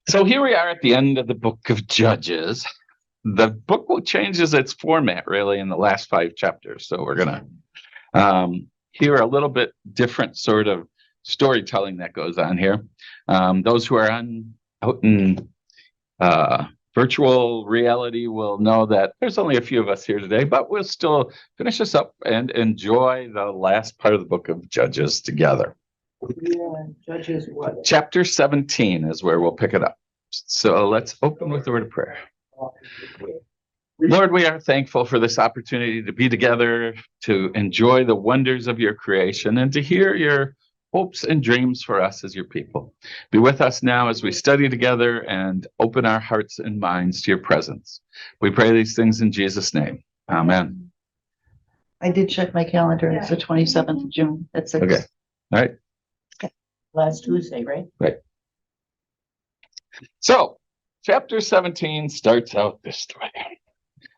So here we are at the end of the book of Judges. The book changes its format really in the last 5 chapters. So we're going to hear a little bit different sort of storytelling that goes on here. Those who are out in virtual reality will know that there's only a few of us here today, but we'll still finish this up and enjoy the last part of the book of Judges together. Yeah, Judges what? Chapter 17 is where we'll pick it up. So let's open with the word of prayer. Lord, we are thankful for this opportunity to be together, to enjoy the wonders of your creation, and to hear your hopes and dreams for us as your people. Be with us now as we study together and open our hearts and minds to your presence. We pray these things in Jesus' name. Amen. I did check my calendar. It's the 27th of June at 6. Okay. All right. Last Tuesday, right? Right. So, chapter 17 starts out this way.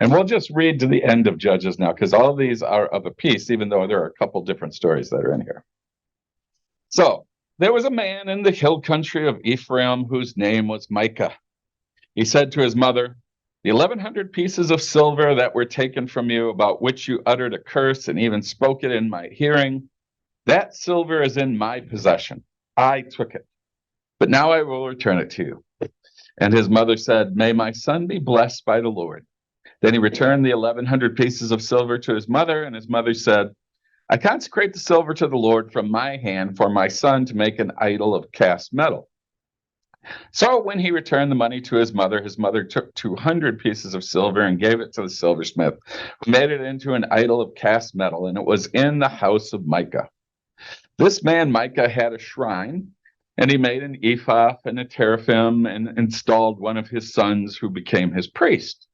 And we'll just read to the end of Judges now, because all these are of a piece, even though there are a couple different stories that are in here. So, there was a man in the hill country of Ephraim whose name was Micah. He said to his mother, "The 1,100 pieces of silver that were taken from you, about which you uttered a curse and even spoke it in my hearing, that silver is in my possession. I took it, but now I will return it to you." And his mother said, "May my son be blessed by the Lord." Then he returned the 1,100 pieces of silver to his mother, and his mother said, "I consecrate the silver to the Lord from my hand for my son to make an idol of cast metal." So when he returned the money to his mother took 200 pieces of silver and gave it to the silversmith, who made it into an idol of cast metal, and it was in the house of Micah. This man Micah had a shrine, and he made an ephah and a teraphim and installed one of his sons who became his priest.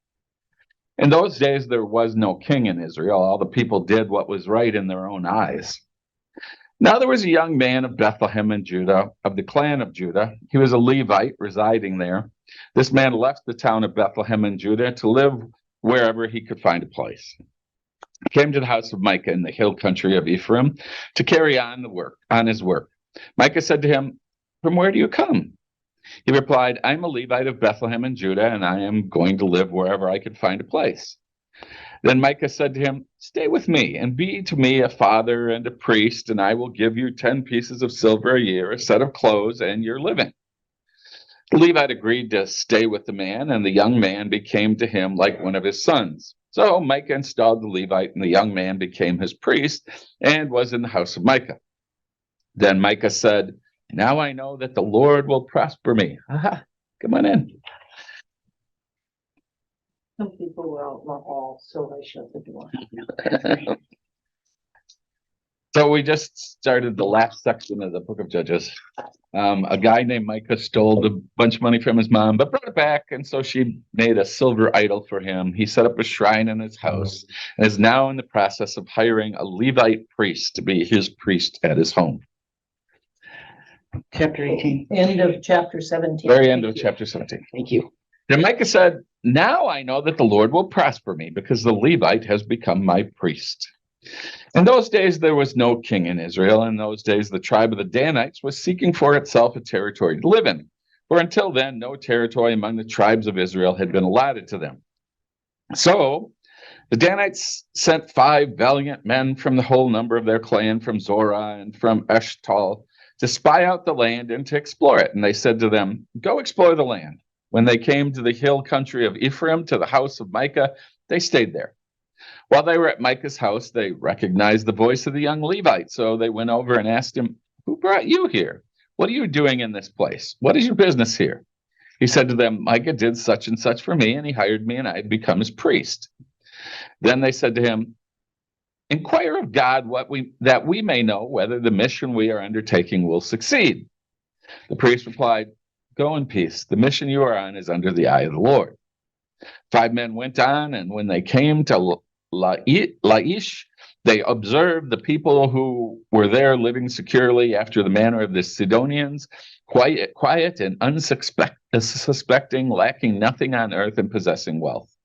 In those days, there was no king in Israel. All the people did what was right in their own eyes. Now there was a young man of Bethlehem in Judah, of the clan of Judah. He was a Levite residing there. This man left the town of Bethlehem in Judah to live wherever he could find a place. He came to the house of Micah in the hill country of Ephraim to carry on his work. Micah said to him, "From where do you come?" He replied, "I'm a Levite of Bethlehem in Judah, and I am going to live wherever I can find a place." Then Micah said to him, "Stay with me, and be to me a father and a priest, and I will give you 10 pieces of silver a year, a set of clothes, and your living." The Levite agreed to stay with the man, and the young man became to him like one of his sons. So Micah installed the Levite, and the young man became his priest and was in the house of Micah. Then Micah said, "Now I know that the Lord will prosper me." Aha, come on in. Some people were out in the hall, so I shut the door. So we just started the last section of the book of Judges. A guy named Micah stole a bunch of money from his mom, but brought it back, and so she made a silver idol for him. He set up a shrine in his house and is now in the process of hiring a Levite priest to be his priest at his home. Chapter 18. End of chapter 17. Very end of chapter 17. Thank you. Then Micah said, "Now I know that the Lord will prosper me, because the Levite has become my priest." In those days, there was no king in Israel. In those days, the tribe of the Danites was seeking for itself a territory to live in. For until then, no territory among the tribes of Israel had been allotted to them. So the Danites sent 5 valiant men from the whole number of their clan, from Zorah and from Eshtal, to spy out the land and to explore it. And they said to them, "Go explore the land." When they came to the hill country of Ephraim, to the house of Micah, they stayed there. While they were at Micah's house, they recognized the voice of the young Levite. So they went over and asked him, "Who brought you here? What are you doing in this place? What is your business here?" He said to them, "Micah did such and such for me, and he hired me, and I had become his priest." Then they said to him, "Inquire of God that we may know whether the mission we are undertaking will succeed." The priest replied, "Go in peace. The mission you are on is under the eye of the Lord." 5 men went on, and when they came to Laish, they observed the people who were there living securely after the manner of the Sidonians, quiet and unsuspecting, lacking nothing on earth and possessing wealth.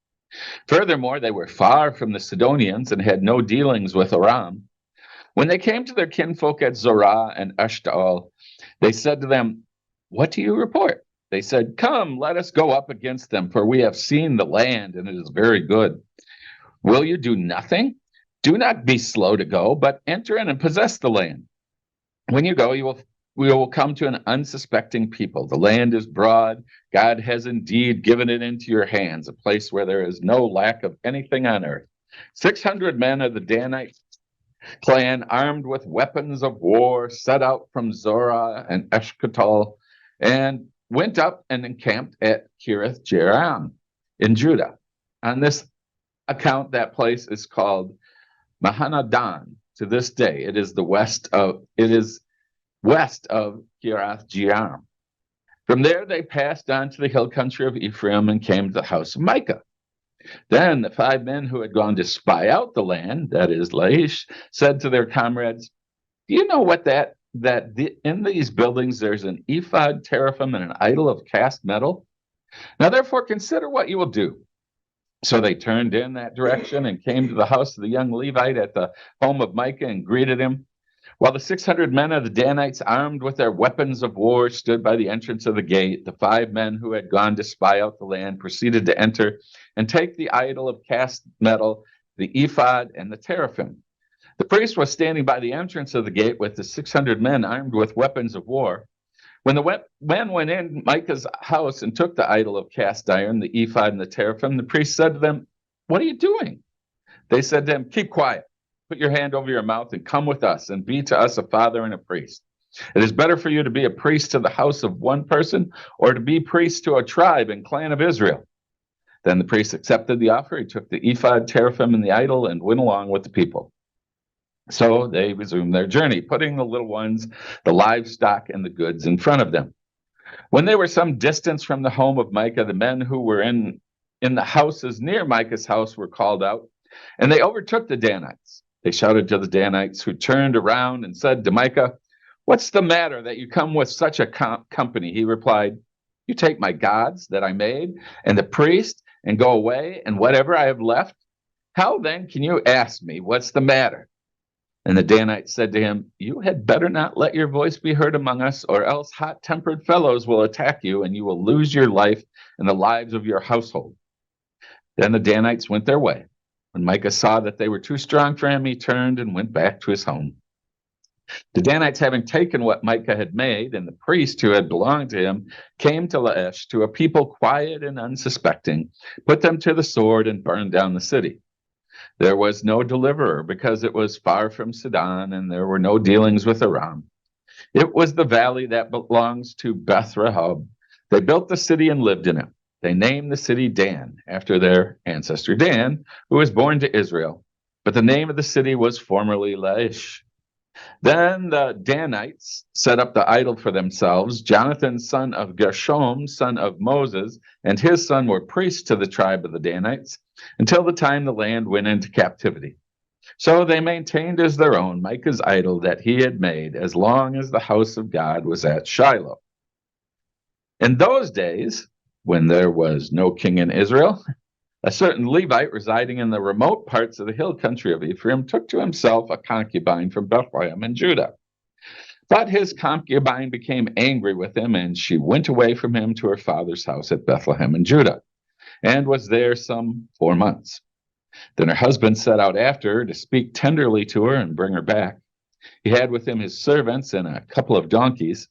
Furthermore, they were far from the Sidonians and had no dealings with Aram. When they came to their kinfolk at Zorah and Eshtaol, they said to them, "What do you report?" They said, "Come, let us go up against them, for we have seen the land, and it is very good. Will you do nothing? Do not be slow to go, but enter in and possess the land. When you go, we will come to an unsuspecting people. The land is broad. God has indeed given it into your hands, a place where there is no lack of anything on earth." 600 men of the Danite clan, armed with weapons of war, set out from Zorah and Eshcol and went up and encamped at Kiriath Jearim in Judah. On this account, that place is called Mahanadan to this day. It is west of Kiriath Jearim. From there, they passed on to the hill country of Ephraim and came to the house of Micah. Then the 5 men who had gone to spy out the land, that is Laish, said to their comrades, "Do you know what in these buildings there's an ephod, teraphim, and an idol of cast metal? Now therefore consider what you will do." So they turned in that direction and came to the house of the young Levite at the home of Micah and greeted him. While the 600 men of the Danites, armed with their weapons of war, stood by the entrance of the gate, the 5 men who had gone to spy out the land proceeded to enter and take the idol of cast metal, the ephod, and the teraphim. The priest was standing by the entrance of the gate with the 600 men armed with weapons of war. When the men went in Micah's house and took the idol of cast iron, the ephod, and the teraphim, the priest said to them, "What are you doing?" They said to him, "Keep quiet. Put your hand over your mouth and come with us and be to us a father and a priest. It is better for you to be a priest to the house of one person or to be priest to a tribe and clan of Israel." Then the priest accepted the offer. He took the ephod, teraphim, and the idol and went along with the people. So they resumed their journey, putting the little ones, the livestock, and the goods in front of them. When they were some distance from the home of Micah, the men who were in the houses near Micah's house were called out, and they overtook the Danites. They shouted to the Danites, who turned around and said to Micah, "What's the matter that you come with such a company?" He replied, "You take my gods that I made and the priest and go away, and whatever I have left? How then can you ask me, what's the matter?" And the Danites said to him, "You had better not let your voice be heard among us, or else hot-tempered fellows will attack you, and you will lose your life and the lives of your household." Then the Danites went their way. When Micah saw that they were too strong for him, he turned and went back to his home. The Danites, having taken what Micah had made, and the priest who had belonged to him, came to Laish, to a people quiet and unsuspecting, put them to the sword, and burned down the city. There was no deliverer, because it was far from Sidon, and there were no dealings with Aram. It was the valley that belongs to Beth Rehob. They built the city and lived in it. They named the city Dan, after their ancestor Dan, who was born to Israel. But the name of the city was formerly Laish. Then the Danites set up the idol for themselves. Jonathan, son of Gershom, son of Moses, and his son were priests to the tribe of the Danites, until the time the land went into captivity. So they maintained as their own Micah's idol that he had made, as long as the house of God was at Shiloh. In those days, when there was no king in Israel, a certain Levite residing in the remote parts of the hill country of Ephraim took to himself a concubine from Bethlehem in Judah. But his concubine became angry with him, and she went away from him to her father's house at Bethlehem in Judah, and was there some 4 months. Then her husband set out after her to speak tenderly to her and bring her back. He had with him his servants and a couple of donkeys.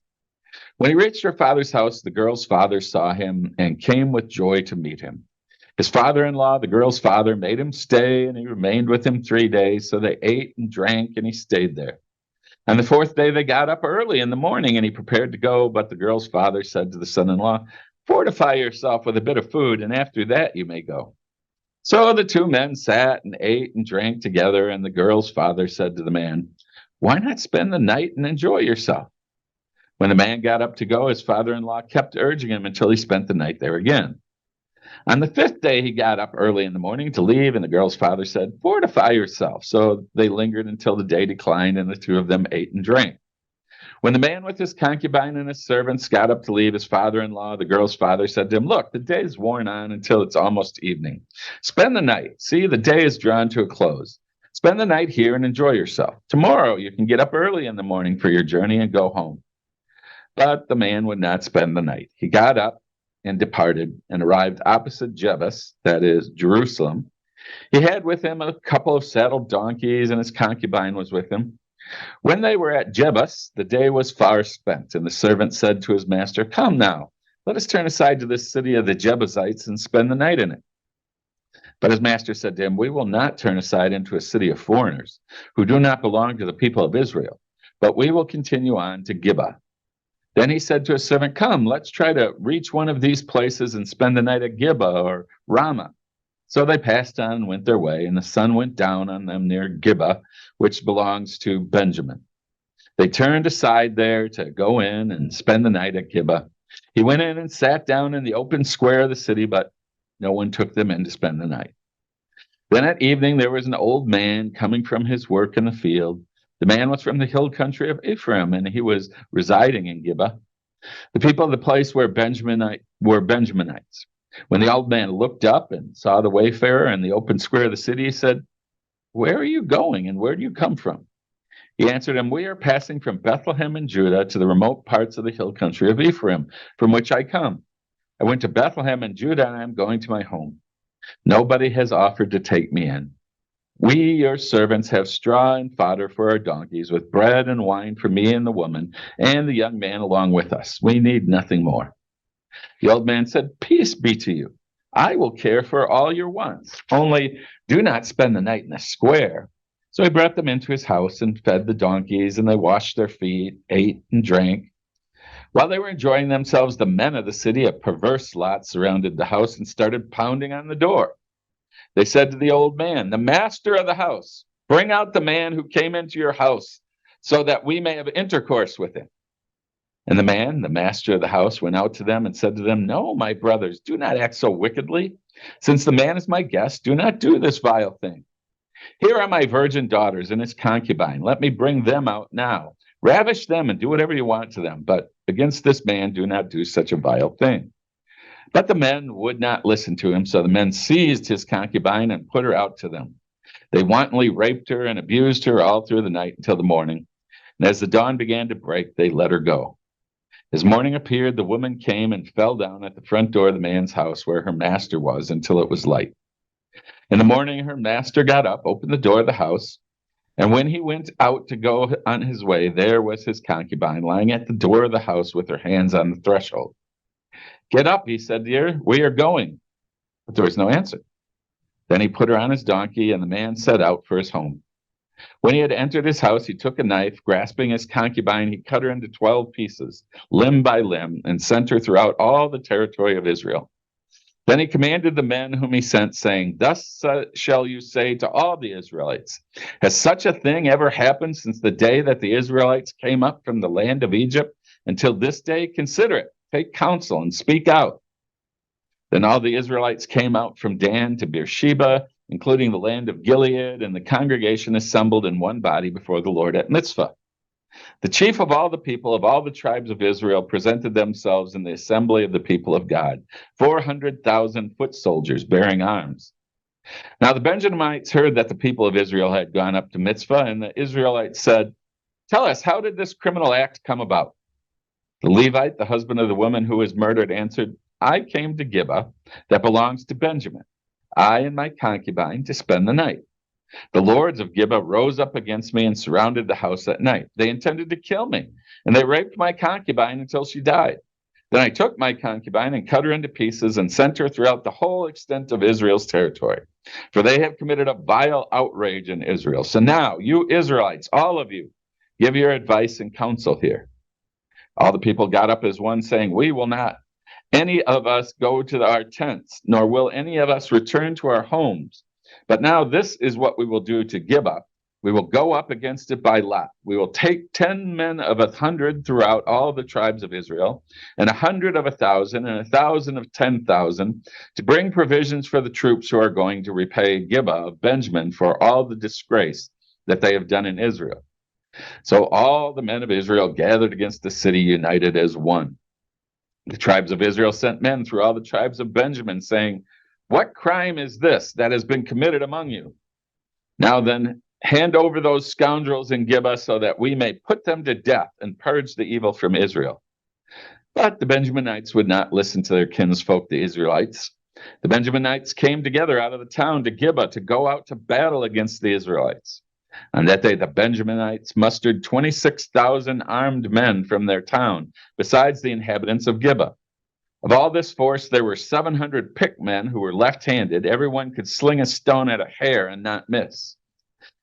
When he reached her father's house, the girl's father saw him and came with joy to meet him. His father-in-law, the girl's father, made him stay, and he remained with him 3 days. So they ate and drank, and he stayed there. On the 4th day, they got up early in the morning, and he prepared to go. But the girl's father said to the son-in-law, "Fortify yourself with a bit of food, and after that you may go." So the 2 men sat and ate and drank together, and the girl's father said to the man, "Why not spend the night and enjoy yourself?" When the man got up to go, his father-in-law kept urging him until he spent the night there again. On the 5th day, he got up early in the morning to leave, and the girl's father said, "Fortify yourself." So they lingered until the day declined, and the 2 of them ate and drank. When the man with his concubine and his servants got up to leave his father-in-law, the girl's father said to him, "Look, the day is worn on until it's almost evening. Spend the night. See, the day is drawn to a close. Spend the night here and enjoy yourself. Tomorrow you can get up early in the morning for your journey and go home." But the man would not spend the night. He got up, and departed and arrived opposite Jebus, that is Jerusalem. He had with him a couple of saddled donkeys, and his concubine was with him. When they were at Jebus, the day was far spent, and the servant said to his master, "Come now, let us turn aside to this city of the Jebusites and spend the night in it." But his master said to him, "We will not turn aside into a city of foreigners who do not belong to the people of Israel, but we will continue on to Gibeah." Then he said to his servant, "Come, let's try to reach one of these places and spend the night at Gibeah or Ramah." So they passed on and went their way, and the sun went down on them near Gibeah, which belongs to Benjamin. They turned aside there to go in and spend the night at Gibeah. He went in and sat down in the open square of the city, but no one took them in to spend the night. Then at evening there was an old man coming from his work in the field. The man was from the hill country of Ephraim, and he was residing in Gibeah. The people of the place were Benjaminites. When the old man looked up and saw the wayfarer in the open square of the city, he said, "Where are you going, and where do you come from?" He answered him, "We are passing from Bethlehem in Judah to the remote parts of the hill country of Ephraim, from which I come. I went to Bethlehem in Judah, and I am going to my home. Nobody has offered to take me in. We, your servants, have straw and fodder for our donkeys, with bread and wine for me and the woman, and the young man along with us. We need nothing more." The old man said, "Peace be to you. I will care for all your wants. Only do not spend the night in the square." So he brought them into his house and fed the donkeys, and they washed their feet, ate and drank. While they were enjoying themselves, the men of the city, a perverse lot, surrounded the house and started pounding on the door. They said to the old man, "The master of the house, bring out the man who came into your house so that we may have intercourse with him." And the man, the master of the house, went out to them and said to them, "No, my brothers, do not act so wickedly. Since the man is my guest, do not do this vile thing. Here are my virgin daughters and his concubine. Let me bring them out now. Ravish them and do whatever you want to them. But against this man, do not do such a vile thing." But the men would not listen to him. So the men seized his concubine and put her out to them. They wantonly raped her and abused her all through the night until the morning. And as the dawn began to break, they let her go. As morning appeared, the woman came and fell down at the front door of the man's house where her master was until it was light. In the morning, her master got up, opened the door of the house, and when he went out to go on his way, there was his concubine lying at the door of the house with her hands on the threshold. "Get up," he said to her, "we are going." But there was no answer. Then he put her on his donkey, and the man set out for his home. When he had entered his house, he took a knife. Grasping his concubine, he cut her into 12 pieces, limb by limb, and sent her throughout all the territory of Israel. Then he commanded the men whom he sent, saying, "Thus shall you say to all the Israelites, has such a thing ever happened since the day that the Israelites came up from the land of Egypt until this day? Consider it, take counsel, and speak out." Then all the Israelites came out from Dan to Beersheba, including the land of Gilead, and the congregation assembled in one body before the Lord at Mitzvah. The chief of all the people of all the tribes of Israel presented themselves in the assembly of the people of God, 400,000 foot soldiers bearing arms. Now the Benjaminites heard that the people of Israel had gone up to Mitzvah, and the Israelites said, "Tell us, how did this criminal act come about?" The Levite, the husband of the woman who was murdered, answered, "I came to Gibeah, that belongs to Benjamin, I and my concubine, to spend the night. The lords of Gibeah rose up against me and surrounded the house at night. They intended to kill me, and they raped my concubine until she died. Then I took my concubine and cut her into pieces and sent her throughout the whole extent of Israel's territory, for they have committed a vile outrage in Israel. So now, you Israelites, all of you, give your advice and counsel here." All the people got up as one, saying, "We will not any of us go to our tents, nor will any of us return to our homes. But now this is what we will do to Gibeah. We will go up against it by lot. We will take 10 men of 100 throughout all the tribes of Israel, and 100 of 1,000, and 1,000 of 10,000, to bring provisions for the troops who are going to repay Gibeah of Benjamin for all the disgrace that they have done in Israel." So all the men of Israel gathered against the city, united as one. The tribes of Israel sent men through all the tribes of Benjamin, saying, "What crime is this that has been committed among you? Now then, hand over those scoundrels in Gibeah so that we may put them to death and purge the evil from Israel." But the Benjaminites would not listen to their kinsfolk, the Israelites. The Benjaminites came together out of the town to Gibeah to go out to battle against the Israelites. On that day, the Benjaminites mustered 26,000 armed men from their town, besides the inhabitants of Gibeah. Of all this force, there were 700 picked men who were left-handed. Everyone could sling a stone at a hair and not miss.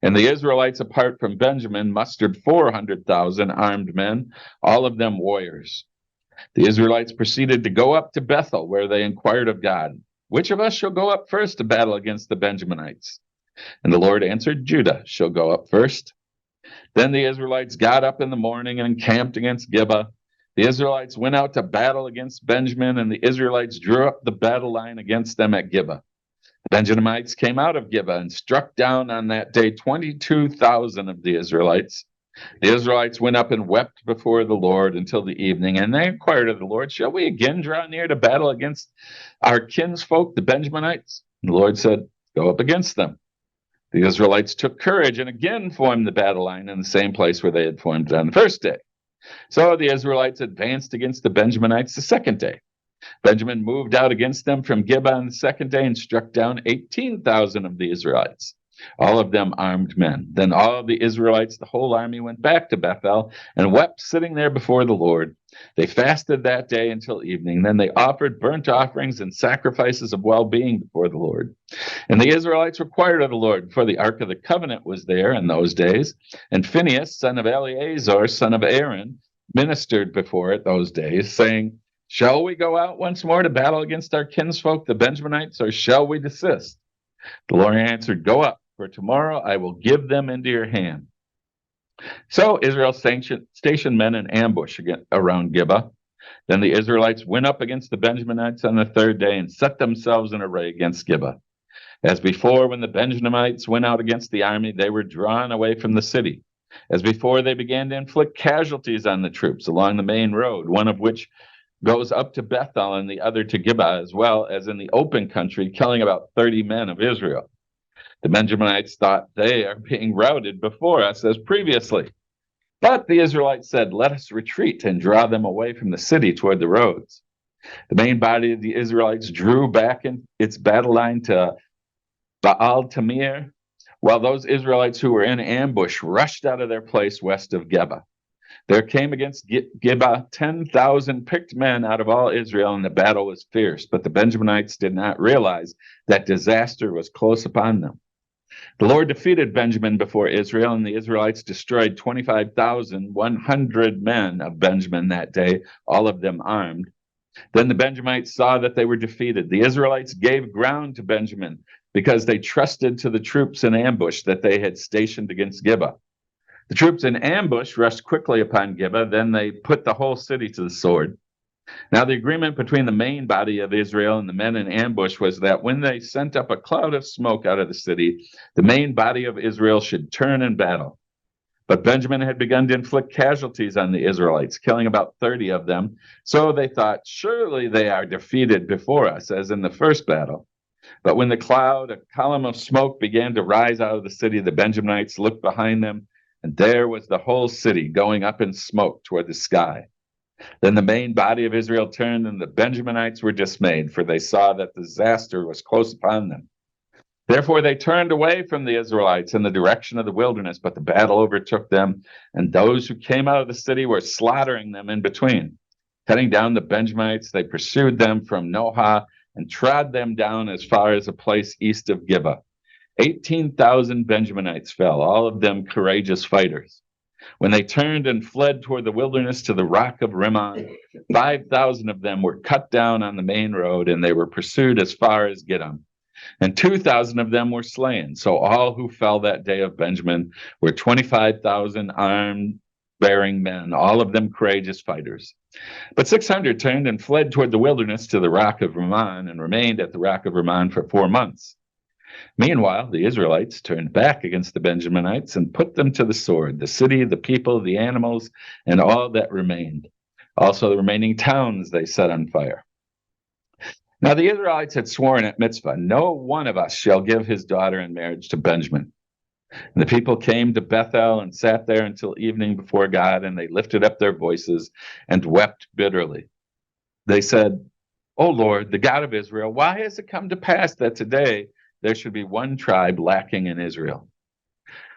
And the Israelites, apart from Benjamin, mustered 400,000 armed men, all of them warriors. The Israelites proceeded to go up to Bethel, where they inquired of God, "Which of us shall go up first to battle against the Benjaminites?" And the Lord answered, "Judah shall go up first." Then the Israelites got up in the morning and encamped against Gibeah. The Israelites went out to battle against Benjamin, and the Israelites drew up the battle line against them at Gibeah. The Benjaminites came out of Gibeah and struck down on that day 22,000 of the Israelites. The Israelites went up and wept before the Lord until the evening, and they inquired of the Lord, "Shall we again draw near to battle against our kinsfolk, the Benjaminites?" And the Lord said, "Go up against them." The Israelites took courage and again formed the battle line in the same place where they had formed it on the first day. So the Israelites advanced against the Benjaminites the second day. Benjamin moved out against them from Gibeah on the second day and struck down 18,000 of the Israelites, all of them armed men. Then all of the Israelites, the whole army, went back to Bethel and wept sitting there before the Lord. They fasted that day until evening. Then they offered burnt offerings and sacrifices of well-being before the Lord. And the Israelites required of the Lord, for the Ark of the Covenant was there in those days. And Phinehas, son of Eleazar, son of Aaron, ministered before it those days, saying, "Shall we go out once more to battle against our kinsfolk, the Benjaminites, or shall we desist?" The Lord answered, "Go up, for tomorrow I will give them into your hand." So Israel stationed men in ambush around Gibeah. Then the Israelites went up against the Benjaminites on the third day and set themselves in array against Gibeah. As before, when the Benjaminites went out against the army, they were drawn away from the city. As before, they began to inflict casualties on the troops along the main road, one of which goes up to Bethel and the other to Gibeah, as well as in the open country, killing about 30 men of Israel. The Benjaminites thought, "They are being routed before us as previously." But the Israelites said, "Let us retreat and draw them away from the city toward the roads." The main body of the Israelites drew back in its battle line to Baal Tamir, while those Israelites who were in ambush rushed out of their place west of Gibeah. There came against Gibeah 10,000 picked men out of all Israel, and the battle was fierce. But the Benjaminites did not realize that disaster was close upon them. The Lord defeated Benjamin before Israel, and the Israelites destroyed 25,100 men of Benjamin that day, all of them armed. Then the Benjamites saw that they were defeated. The Israelites gave ground to Benjamin because they trusted to the troops in ambush that they had stationed against Gibeah. The troops in ambush rushed quickly upon Gibeah. Then they put the whole city to the sword. Now the agreement between the main body of Israel and the men in ambush was that when they sent up a cloud of smoke out of the city, the main body of Israel should turn in battle. But Benjamin had begun to inflict casualties on the Israelites, killing about 30 of them. So they thought, "Surely they are defeated before us, as in the first battle." But when the cloud, a column of smoke, began to rise out of the city, the Benjaminites looked behind them, and there was the whole city going up in smoke toward the sky. Then the main body of Israel turned, and the Benjaminites were dismayed, for they saw that disaster was close upon them. Therefore they turned away from the Israelites in the direction of the wilderness, but the battle overtook them, and those who came out of the city were slaughtering them in between. Cutting down the Benjamites, they pursued them from Nohah and trod them down as far as a place east of Gibeah. 18,000 Benjaminites fell, all of them courageous fighters. When they turned and fled toward the wilderness to the rock of Rimmon, 5,000 of them were cut down on the main road, and they were pursued as far as Gidom. And 2,000 of them were slain. So all who fell that day of Benjamin were 25,000 armed-bearing men, all of them courageous fighters. But 600 turned and fled toward the wilderness to the rock of Rimmon, and remained at the rock of Rimmon for 4 months. Meanwhile, the Israelites turned back against the Benjaminites and put them to the sword, the city, the people, the animals, and all that remained. Also the remaining towns they set on fire. Now the Israelites had sworn at Mitzvah, "No one of us shall give his daughter in marriage to Benjamin." And the people came to Bethel and sat there until evening before God, and they lifted up their voices and wept bitterly. they said, "O Lord, the God of Israel, why has it come to pass that today there should be one tribe lacking in Israel?"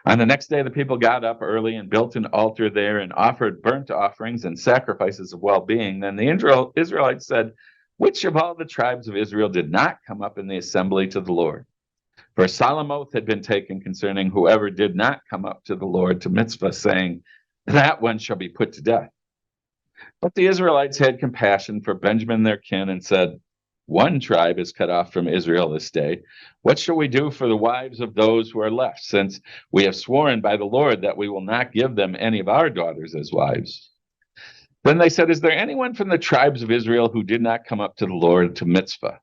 On the next day, the people got up early and built an altar there and offered burnt offerings and sacrifices of well-being. Then the Israelites said, "Which of all the tribes of Israel did not come up in the assembly to the Lord?" For a solemn oath had been taken concerning whoever did not come up to the Lord to Mitzvah, saying, "That one shall be put to death." But the Israelites had compassion for Benjamin their kin and said, "One tribe is cut off from Israel this day. What shall we do for the wives of those who are left, since we have sworn by the Lord that we will not give them any of our daughters as wives?" Then they said, "Is there anyone from the tribes of Israel who did not come up to the Lord to Mitzvah?"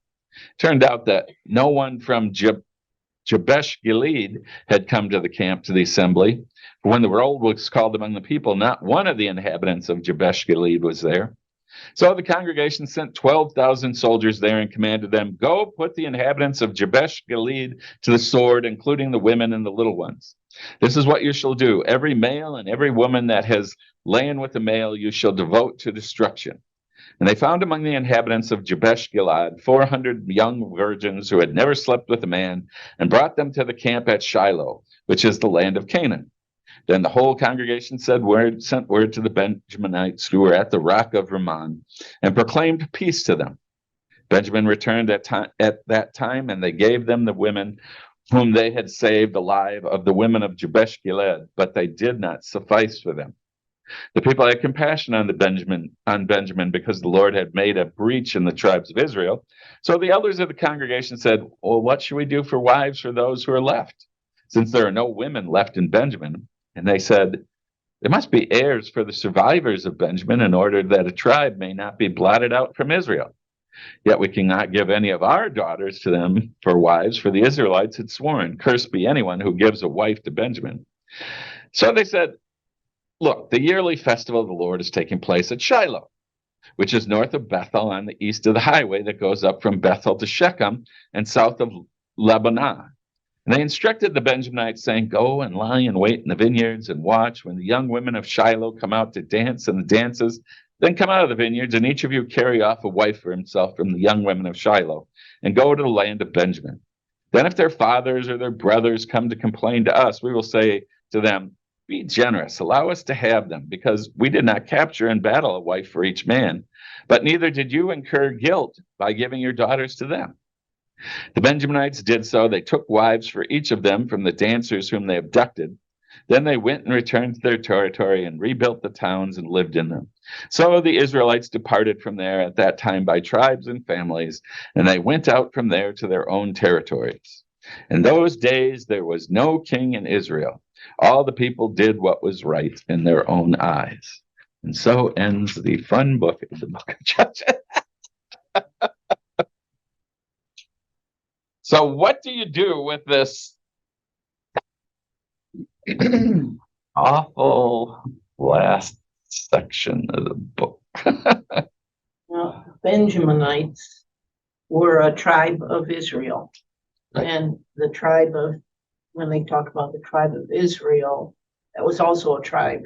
Turned out that no one from Jabesh Gilead had come to the camp to the assembly. For when the roll was called among the people, not one of the inhabitants of Jabesh Gilead was there. So the congregation sent 12,000 soldiers there and commanded them, "Go put the inhabitants of Jabesh Gilead to the sword, including the women and the little ones. This is what you shall do. Every male and every woman that has lain with a male you shall devote to destruction." And they found among the inhabitants of Jabesh Gilead 400 young virgins who had never slept with a man, and brought them to the camp at Shiloh, which is the land of Canaan. Then the whole congregation sent word to the Benjaminites who were at the rock of Rimmon, and proclaimed peace to them. Benjamin returned at that time, and they gave them the women whom they had saved alive of the women of Jabesh Gilead, but they did not suffice for them. The people had compassion on Benjamin because the Lord had made a breach in the tribes of Israel. So the elders of the congregation said, "Well, what should we do for wives for those who are left, since there are no women left in Benjamin?" And they said, "There must be heirs for the survivors of Benjamin in order that a tribe may not be blotted out from Israel. Yet we cannot give any of our daughters to them for wives, for the Israelites had sworn, 'Cursed be anyone who gives a wife to Benjamin.' So they said, 'Look, the yearly festival of the Lord is taking place at Shiloh, which is north of Bethel on the east of the highway that goes up from Bethel to Shechem and south of Lebanon.' And they instructed the Benjaminites, saying, 'Go and lie in wait in the vineyards and watch when the young women of Shiloh come out to dance in the dances. Then come out of the vineyards, and each of you carry off a wife for himself from the young women of Shiloh, and go to the land of Benjamin. Then if their fathers or their brothers come to complain to us, we will say to them, Be generous, allow us to have them, because we did not capture in battle a wife for each man, but neither did you incur guilt by giving your daughters to them.' The Benjaminites did so. They took wives for each of them from the dancers whom they abducted. Then they went and returned to their territory and rebuilt the towns and lived in them. So the Israelites departed from there at that time by tribes and families, and they went out from there to their own territories. In those days there was no king in Israel. All the people did what was right in their own eyes." And so ends the fun book of the book of Judges. So what do you do with this awful last section of the book? Well, Benjaminites were a tribe of Israel. Right. And the tribe of, when they talk about the tribe of Israel, that was also a tribe.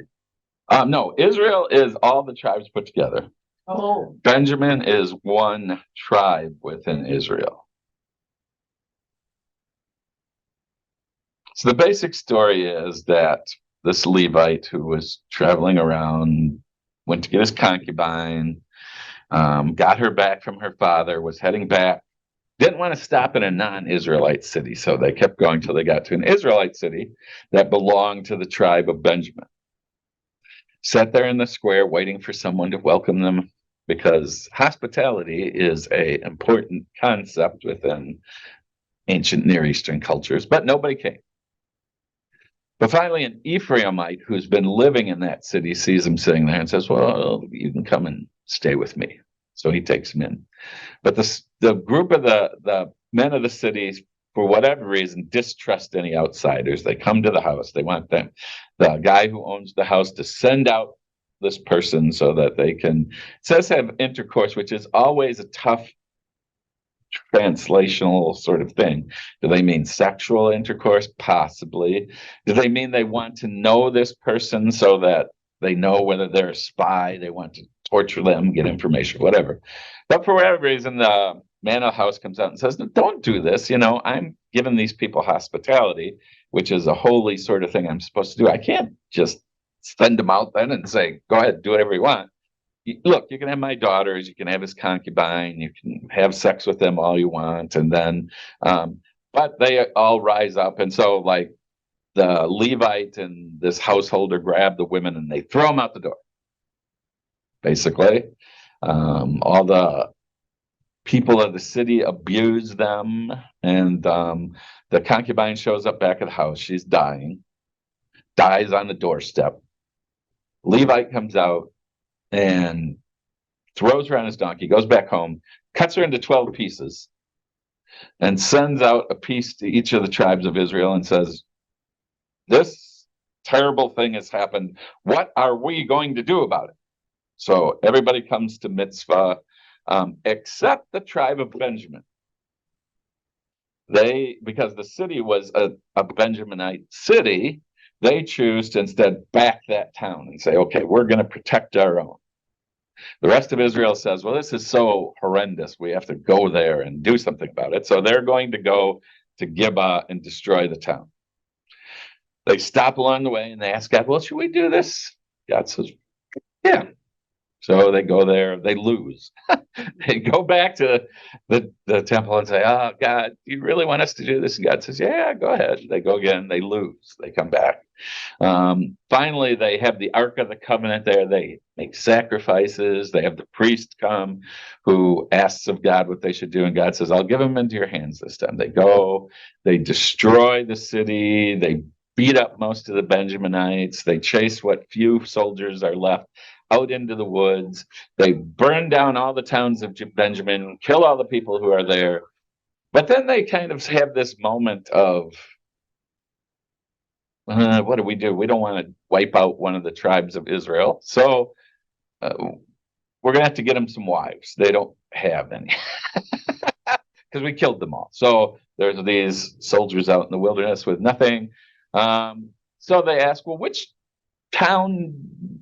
No, Israel is all the tribes put together. Oh, Benjamin is one tribe within Israel. So the basic story is that this Levite who was traveling around, went to get his concubine, got her back from her father, was heading back, didn't want to stop in a non-Israelite city. So they kept going till they got to an Israelite city that belonged to the tribe of Benjamin. Sat there in the square waiting for someone to welcome them, because hospitality is an important concept within ancient Near Eastern cultures, but nobody came. But finally, an Ephraimite who's been living in that city sees him sitting there and says, "Well, you can come and stay with me." So he takes him in. But the group of the men of the city, for whatever reason, distrust any outsiders. They come to the house. They want the guy who owns the house to send out this person so that they can, it says, have intercourse, which is always a tough translational sort of thing. Do they mean sexual intercourse? Possibly. Do they mean they want to know this person so that they know whether they're a spy? They want to torture them, get information, whatever. But for whatever reason, the man of the house comes out and says, "No, don't do this. I'm giving these people hospitality, which is a holy sort of thing I'm supposed to do. I can't just send them out then and say, go ahead, do whatever you want. Look, you can have my daughters, you can have his concubine, you can have sex with them all you want." And then, but they all rise up. And so, like, the Levite and this householder grab the women and they throw them out the door. Basically, all the people of the city abuse them, and the concubine shows up back at the house. She's dying, dies on the doorstep. Levite comes out and throws her on his donkey, goes back home, cuts her into 12 pieces, and sends out a piece to each of the tribes of Israel and says, "This terrible thing has happened. What are we going to do about it?" So everybody comes to mitzvah, except the tribe of Benjamin. Because the city was a Benjaminite city, they choose to instead back that town and say, "Okay, we're going to protect our own." The rest of Israel says, "Well, this is so horrendous, we have to go there and do something about it." So they're going to go to Gibeah and destroy the town. They stop along the way and they ask God, "Well, should we do this?" God says, "Yeah." So they go there, they lose. They go back to the temple and say, "Oh, God, do you really want us to do this?" And God says, "Yeah, go ahead." They go again, they lose, they come back. Finally, they have the Ark of the Covenant there. They make sacrifices. They have the priest come who asks of God what they should do. And God says, "I'll give them into your hands this time." They go, they destroy the city. They beat up most of the Benjaminites. They chase what few soldiers are left out into the woods. They burn down all the towns of Benjamin, kill all the people who are there. But then they kind of have this moment of, what do? We don't want to wipe out one of the tribes of Israel. So we're going to have to get them some wives. They don't have any because we killed them all. So there's these soldiers out in the wilderness with nothing. So they ask, "Well, which town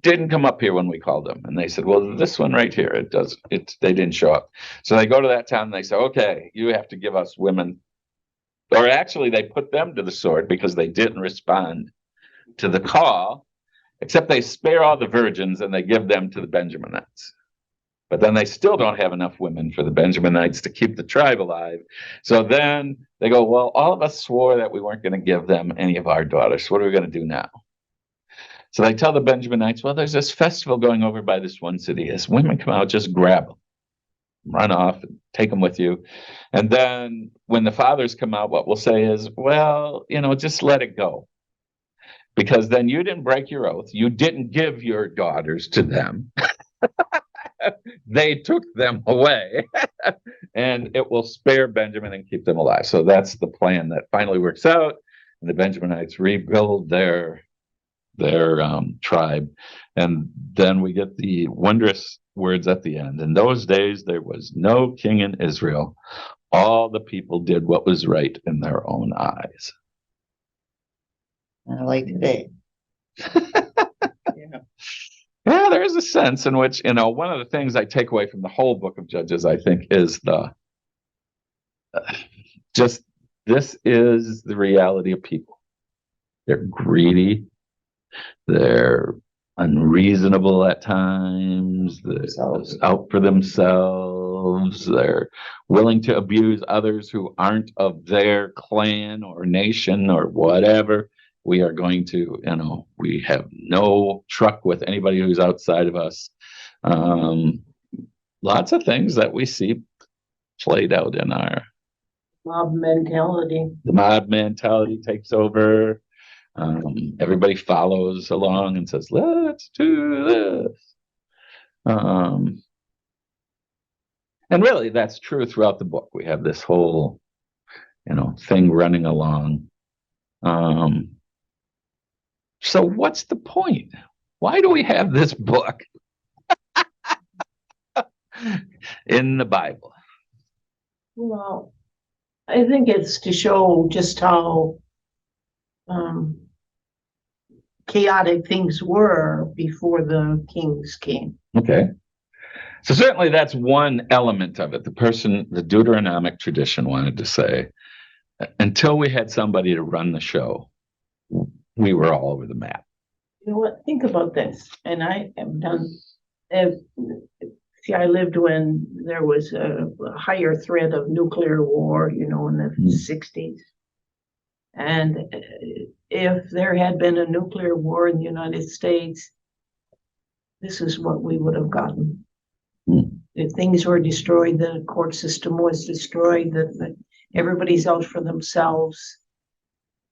didn't come up here when we called them?" And they said, "Well, this one right here, they didn't show up." So they go to that town and they say, "Okay, you have to give us women." Or actually, they put them to the sword because they didn't respond to the call, except they spare all the virgins and they give them to the Benjaminites. But then they still don't have enough women for the Benjaminites to keep the tribe alive. So then they go, "Well, all of us swore that we weren't going to give them any of our daughters. What are we going to do now?" So they tell the Benjaminites, "Well, there's this festival going over by this one city. As women come out, just grab them, run off, and take them with you. And then when the fathers come out, what we'll say is, well, just let it go. Because then you didn't break your oath. You didn't give your daughters to them. They took them away. And it will spare Benjamin and keep them alive." So that's the plan that finally works out. And the Benjaminites rebuild their tribe. And then we get the wondrous words at the end. "In those days, there was no king in Israel. All the people did what was right in their own eyes." Like today. Yeah. Yeah, there is a sense in which, one of the things I take away from the whole book of Judges, I think, is this is the reality of people. They're greedy. They're unreasonable at times. They're out for themselves. They're willing to abuse others who aren't of their clan or nation or whatever. We are going to, we have no truck with anybody who's outside of us. Lots of things that we see played out in our Mob mentality. The mob mentality takes over. Everybody follows along and says, "Let's do this." And really, that's true throughout the book. We have this whole, thing running along. So what's the point? Why do we have this book in the Bible? Well, I think it's to show just how chaotic things were before the kings came. Okay. So certainly that's one element of it. The Deuteronomic tradition wanted to say, until we had somebody to run the show, we were all over the map. You know what? Think about this. And I have done, see, I lived when there was a higher threat of nuclear war, in the 60s. And if there had been a nuclear war in the United States, this is what we would have gotten. If things were destroyed, the court system was destroyed, that everybody's out for themselves,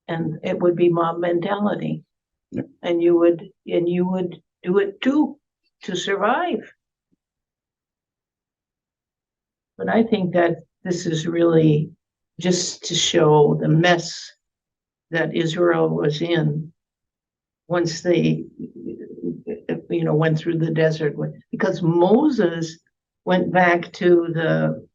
and it would be mob mentality. And you would do it too to survive. But I think that this is really just to show the mess that Israel was in once they, went through the desert. Because Moses went back to the,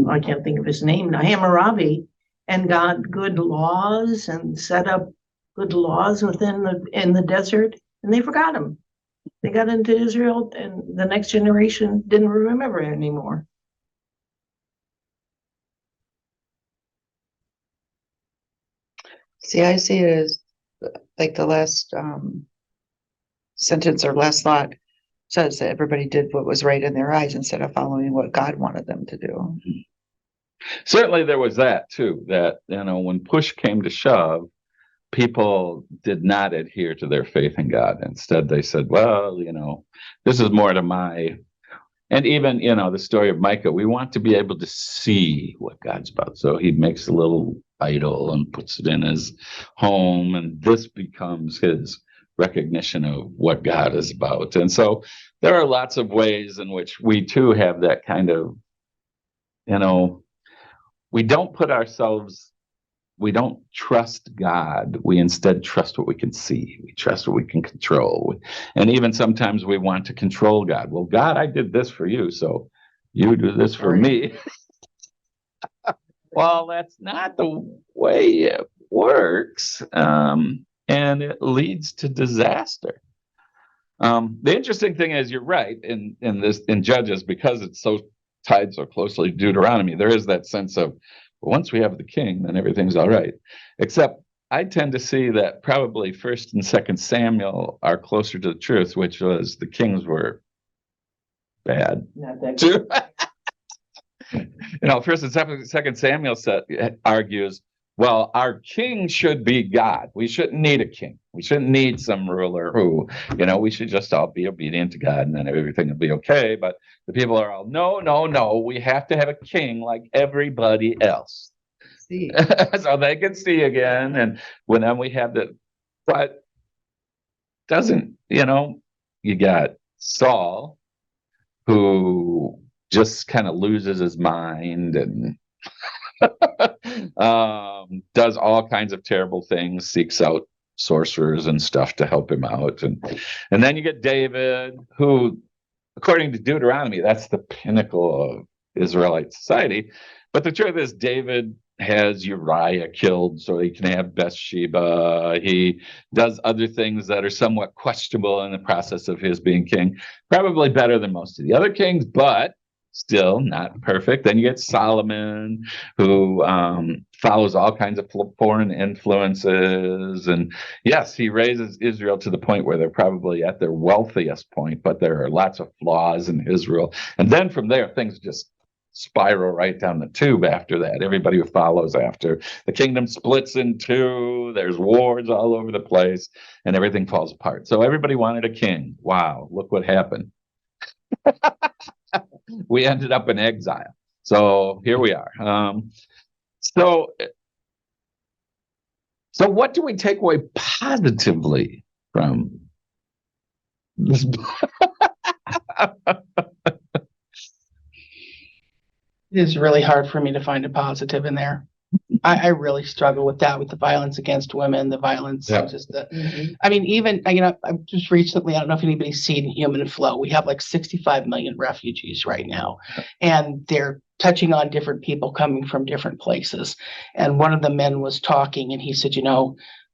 I can't think of his name now, Hammurabi, and got good laws and set up good laws in the desert, and they forgot them. They got into Israel, and the next generation didn't remember it anymore. See, I see it as like the last sentence or last thought says that everybody did what was right in their eyes instead of following what God wanted them to do. Certainly there was that too, that, when push came to shove, people did not adhere to their faith in God. Instead, they said, well, this is more to my, and even, the story of Micah, we want to be able to see what God's about. So he makes a little idol and puts it in his home, and this becomes his recognition of what God is about. And so there are lots of ways in which we too have that kind of, we don't trust God. We instead trust what we can see. We trust what we can control. And even sometimes we want to control God. Well, God, I did this for you, so you do this for me. Well, that's not the way it works. And it leads to disaster. The interesting thing is, you're right, in Judges, because it's so tied so closely to Deuteronomy, there is that sense of, once we have the king, then everything's all right. Except I tend to see that probably 1st and 2nd Samuel are closer to the truth, which was the kings were bad. Not that good. 1st and 2nd Samuel argues, well, our king should be God. We shouldn't need a king. We shouldn't need some ruler who, we should just all be obedient to God, and then everything will be okay. But the people are all, no, we have to have a king like everybody else. See. So they can see again. And then we have but doesn't, you got Saul, who just kind of loses his mind and does all kinds of terrible things, seeks out sorcerers and stuff to help him out. And then you get David, who, according to Deuteronomy, that's the pinnacle of Israelite society. But the truth is, David has Uriah killed so he can have Bathsheba. He does other things that are somewhat questionable in the process of his being king. Probably better than most of the other kings, but still not perfect. Then you get Solomon, who follows all kinds of foreign influences. And yes, he raises Israel to the point where they're probably at their wealthiest point, but there are lots of flaws in Israel. And then from there, things just spiral right down the tube after that. Everybody who follows after. The kingdom splits in two. There's wars all over the place, and everything falls apart. So everybody wanted a king. Wow, look what happened. We ended up in exile. So here we are. So what do we take away positively from this? It is really hard for me to find a positive in there. I really struggle with that, with the violence against women, the violence, just the, I mean, even, I'm just recently, I don't know if anybody's seen Human Flow. We have like 65 million refugees right now, and they're touching on different people coming from different places. And one of the men was talking, and he said,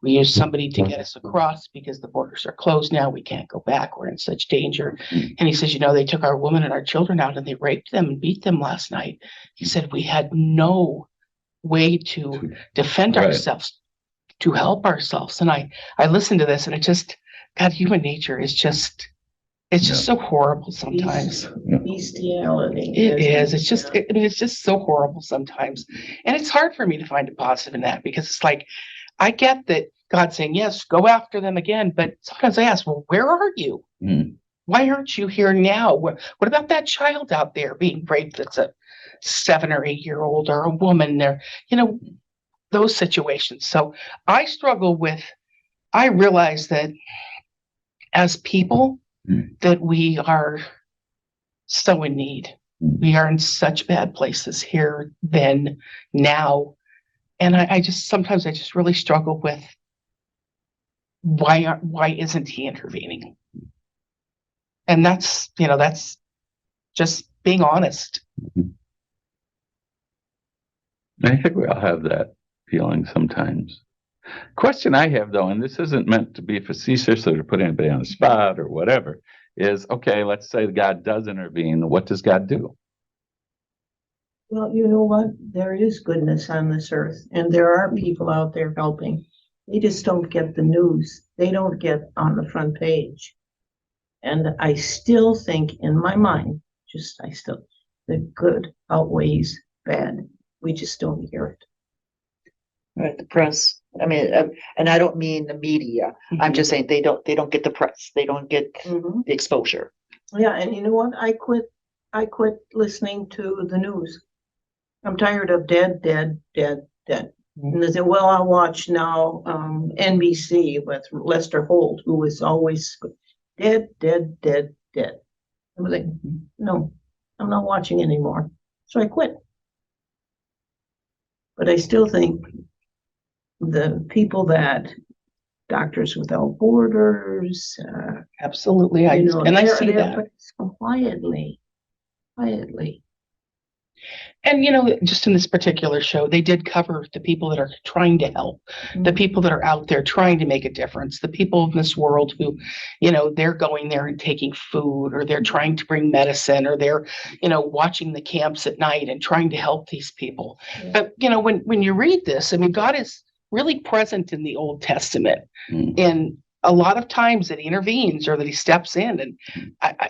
We used somebody to get us across because the borders are closed now. We can't go back. We're in such danger. And he says, they took our women and our children out and they raped them and beat them last night. He said, we had no way to defend ourselves, to help ourselves. And I listened to this and it just, God, human nature is just, it's just so horrible sometimes. Bestiality. It is. It's just, it's just so horrible sometimes. And it's hard for me to find a positive in that because it's like, I get that God's saying, yes, go after them again. But sometimes I ask, well, where are you? Why aren't you here now? What about that child out there being raped that's a 7 or 8 year old or a woman there? Those situations. So I struggle with, I realize that as people, that we are so in need. We are in such bad places here, then, now. And I sometimes really struggle with why isn't he intervening? And that's just being honest. I think we all have that feeling sometimes. Question I have though, and this isn't meant to be facetious or to put anybody on the spot or whatever, is okay, let's say God does intervene. What does God do? Well, you know what? There is goodness on this earth, and there are people out there helping. They just don't get the news. They don't get on the front page. And I still think in my mind, that good outweighs bad. We just don't hear it. Right, the press. I mean, and I don't mean the media. I'm just saying they don't get the press. They don't get the exposure. Yeah, and you know what? I quit listening to the news. I'm tired of dead. And they say, well, I'll watch now NBC with Lester Holt, who is always dead. I was like, no, I'm not watching anymore. So I quit. But I still think the people that Doctors Without Borders, absolutely, I see that. But quietly. And just in this particular show, they did cover the people that are trying to help, the people that are out there trying to make a difference, the people in this world who, they're going there and taking food, or they're trying to bring medicine, or they're, watching the camps at night and trying to help these people. Yeah. But when you read this, I mean, God is really present in the Old Testament, and a lot of times that he intervenes or that he steps in. And I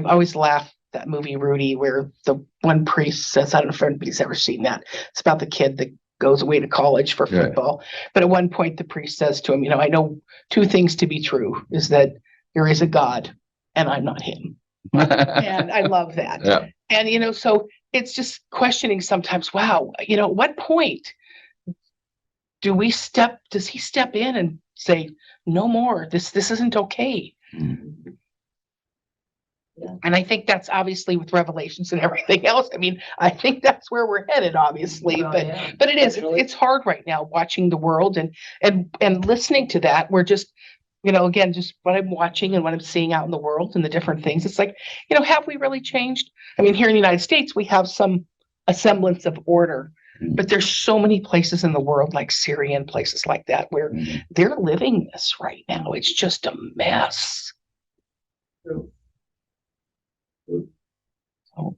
always laugh. That movie Rudy, where the one priest says, I don't know if anybody's ever seen that. It's about the kid that goes away to college for football. Right. But at one point the priest says to him, I know 2 things to be true, is that there is a God and I'm not him. And I love that. Yeah. And, so it's just questioning sometimes, wow, at what point does he step in and say, no more, this isn't okay. Yeah. And I think that's obviously with Revelations and everything else. I mean, I think that's where we're headed, obviously. But it is. It's hard right now watching the world and listening to that. We're just, again, just what I'm watching and what I'm seeing out in the world and the different things. It's like, have we really changed? I mean, here in the United States, we have a semblance of order. But there's so many places in the world, like Syria and places like that, where they're living this right now. It's just a mess. True. So,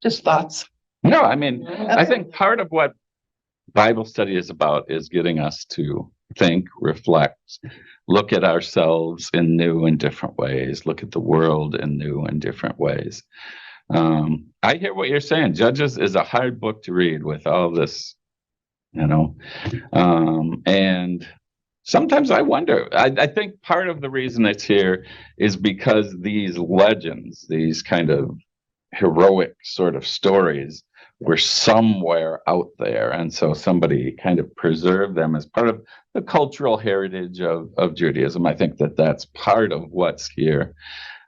just thoughts. No, I mean, I think part of what Bible study is about is getting us to think, reflect, look at ourselves in new and different ways, look at the world in new and different ways. I hear what you're saying. Judges is a hard book to read with all this, and sometimes I wonder, I think part of the reason it's here is because these legends, these kind of heroic sort of stories were somewhere out there. And so somebody kind of preserved them as part of the cultural heritage of Judaism. I think that's part of what's here.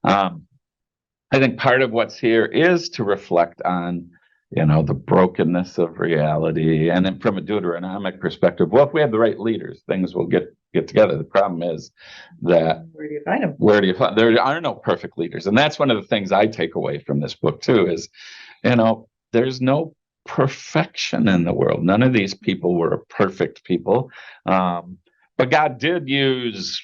I think part of what's here is to reflect on the brokenness of reality. And then from a Deuteronomic perspective, well, if we have the right leaders, things will get together. The problem is that where do you find them? There are no perfect leaders. And that's one of the things I take away from this book too, is, there's no perfection in the world. None of these people were perfect people. But God did use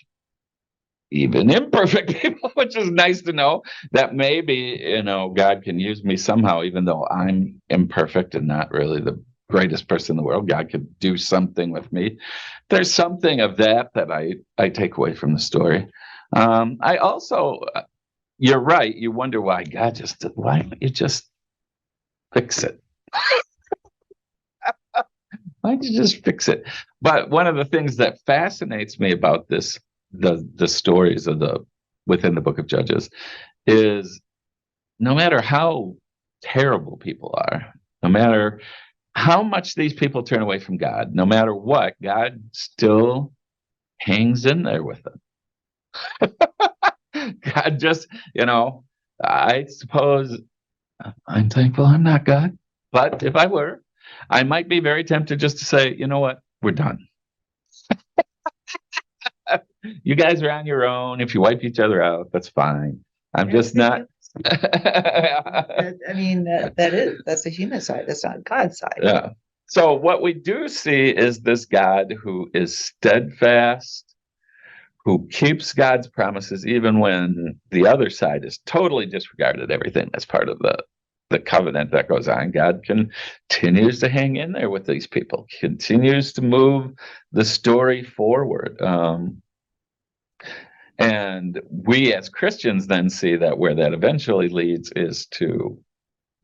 even imperfect people, which is nice to know that maybe, God can use me somehow, even though I'm imperfect and not really the greatest person in the world. God could do something with me. There's something of that I take away from the story. I also, you're right. You wonder why why don't you just fix it? Why don't you just fix it? But one of the things that fascinates me about this, the stories of within the book of Judges, is no matter how terrible people are, no matter how much these people turn away from God, no matter what, God still hangs in there with them. God just, I suppose I'm thankful I'm not God, but if I were, I might be very tempted just to say, you know what, we're done. You guys are on your own. If you wipe each other out, that's fine. I'm just not. I mean, that's the human side. That's not God's side. Yeah. So what we do see is this God who is steadfast, who keeps God's promises, even when the other side is totally disregarded everything that's part of the covenant that goes on. God continues to hang in there with these people, continues to move the story forward. And we as Christians then see that where that eventually leads is to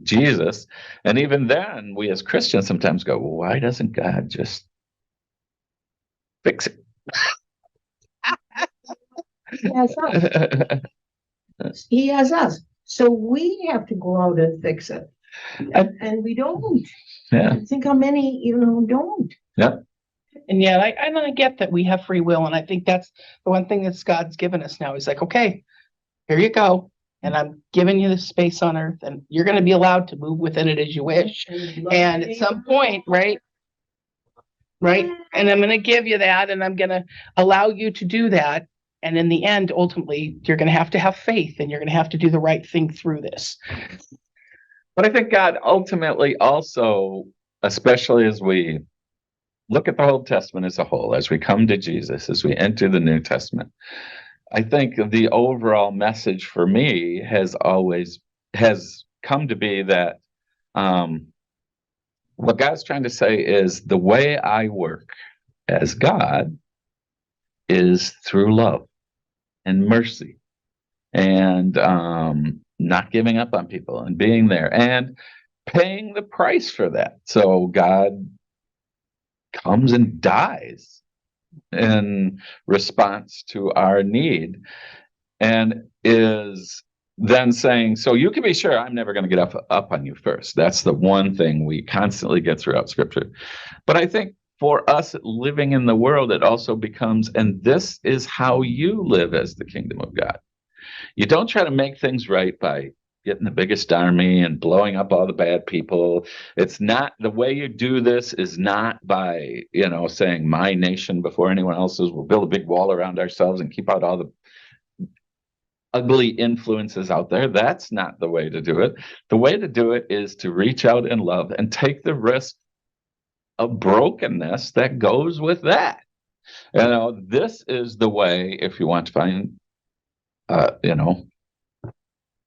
Jesus. And even then, we as Christians sometimes go, well, why doesn't God just fix it? He has us. He has us. So we have to go out and fix it. And we don't. Yeah. I think how many, don't. Yeah. And yeah, I get that we have free will. And I think that's the one thing that God's given us now. He's like, okay, here you go. And I'm giving you this space on earth, and you're going to be allowed to move within it as you wish. And at some point, right? And I'm going to give you that, and I'm going to allow you to do that. And in the end, ultimately, you're going to have faith, and you're going to have to do the right thing through this. But I think God ultimately also, especially as we look at the Old Testament as a whole, as we come to Jesus, as we enter the New Testament, I think the overall message for me has come to be that what God's trying to say is the way I work as God is through love and mercy and not giving up on people and being there and paying the price for that. So God comes and dies in response to our need and is then saying, so you can be sure I'm never going to get up on you first. That's the one thing we constantly get throughout Scripture. But I think for us living in the world, it also becomes, and this is how you live as the kingdom of God. You don't try to make things right by getting the biggest army and blowing up all the bad people. It's not, the way you do this is not by, saying my nation before anyone else's. We'll build a big wall around ourselves and keep out all the ugly influences out there. That's not the way to do it. The way to do it is to reach out in love and take the risk of brokenness that goes with that. This is the way, if you want to find,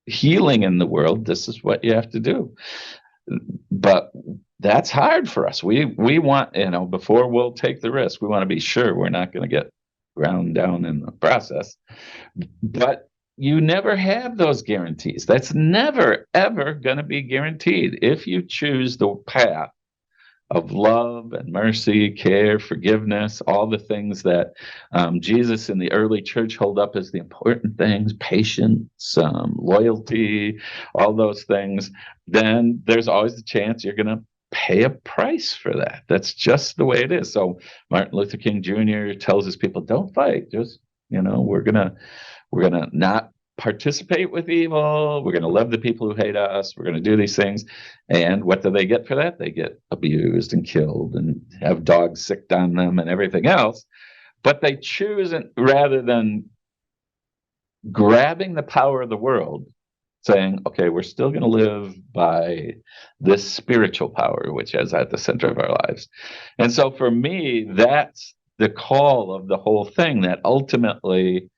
healing in the world, this is what you have to do. But that's hard for us. We want, before we'll take the risk, we want to be sure we're not going to get ground down in the process. But you never have those guarantees. That's never, ever going to be guaranteed. If you choose the path of love and mercy, care, forgiveness, all the things that Jesus in the early church held up as the important things, patience, loyalty, all those things, then there's always the chance you're going to pay a price for that. That's just the way it is. So Martin Luther King Jr. tells his people, don't fight. Just, we're gonna not participate with evil. We're going to love the people who hate us. We're going to do these things. And what do they get for that? They get abused and killed and have dogs sicked on them and everything else. But they choose, rather than grabbing the power of the world, saying, okay, we're still going to live by this spiritual power, which is at the center of our lives. And so for me, that's the call of the whole thing, that ultimately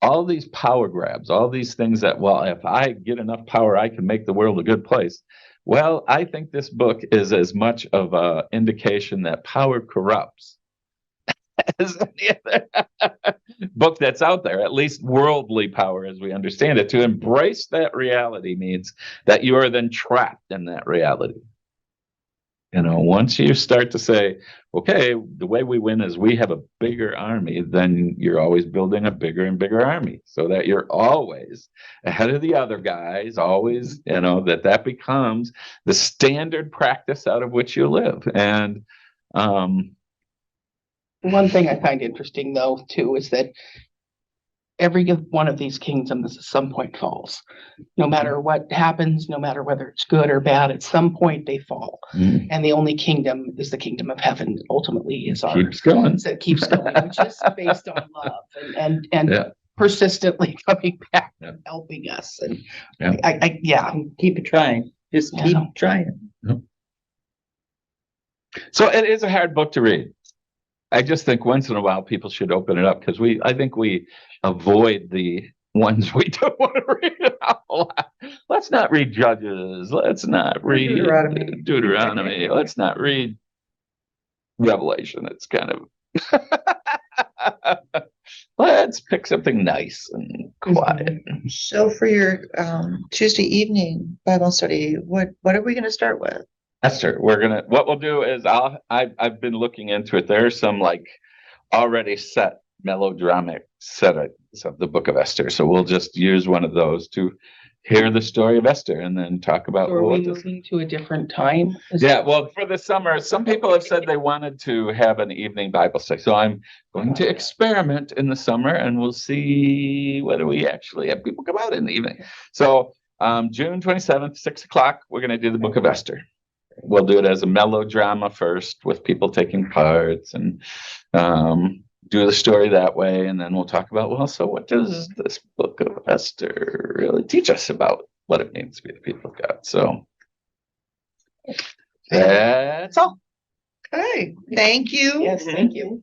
all these power grabs, all these things that, well, if I get enough power, I can make the world a good place. Well, I think this book is as much of an indication that power corrupts as any other book that's out there, at least worldly power as we understand it. To embrace that reality means that you are then trapped in that reality. You know, once you start to say, okay, the way we win is we have a bigger army, then you're always building a bigger and bigger army so that you're always ahead of the other guys, always, you know, that becomes the standard practice out of which you live. And one thing I find interesting, though, too, is that every one of these kingdoms at some point falls. No matter what happens, no matter whether it's good or bad, at some point they fall. mm, And the only kingdom is the kingdom of heaven, ultimately is ours. keeps going. That keeps going, which is based on love and Yeah. persistently coming back Yeah. and helping us. And Yeah. Keep it trying. Just keep Yeah. trying. So it is a hard book to read. I just think once in a while people should open it up because I think we avoid the ones we don't want to read a lot. Let's not read Judges. Let's not read Deuteronomy. Let's not read Revelation. It's kind of let's pick something nice and quiet. So for your Tuesday evening Bible study, what are we going to start with? Esther, what we'll do is I've been looking into it. There's some like already set melodramatic settings of the book of Esther. So we'll just use one of those to hear the story of Esther and then talk about So are we moving to a different time? Yeah, well, for the summer, some people have said they wanted to have an evening Bible study. So I'm going to experiment in the summer and we'll see whether we actually have people come out in the evening. So June 27th, 6:00, we're going to do the book of Esther. We'll do it as a melodrama first with people taking parts and do the story that way. And then we'll talk about, well, so what does this book of Esther really teach us about what it means to be the people of God? So that's all. Okay, thank you. Yes, thank you.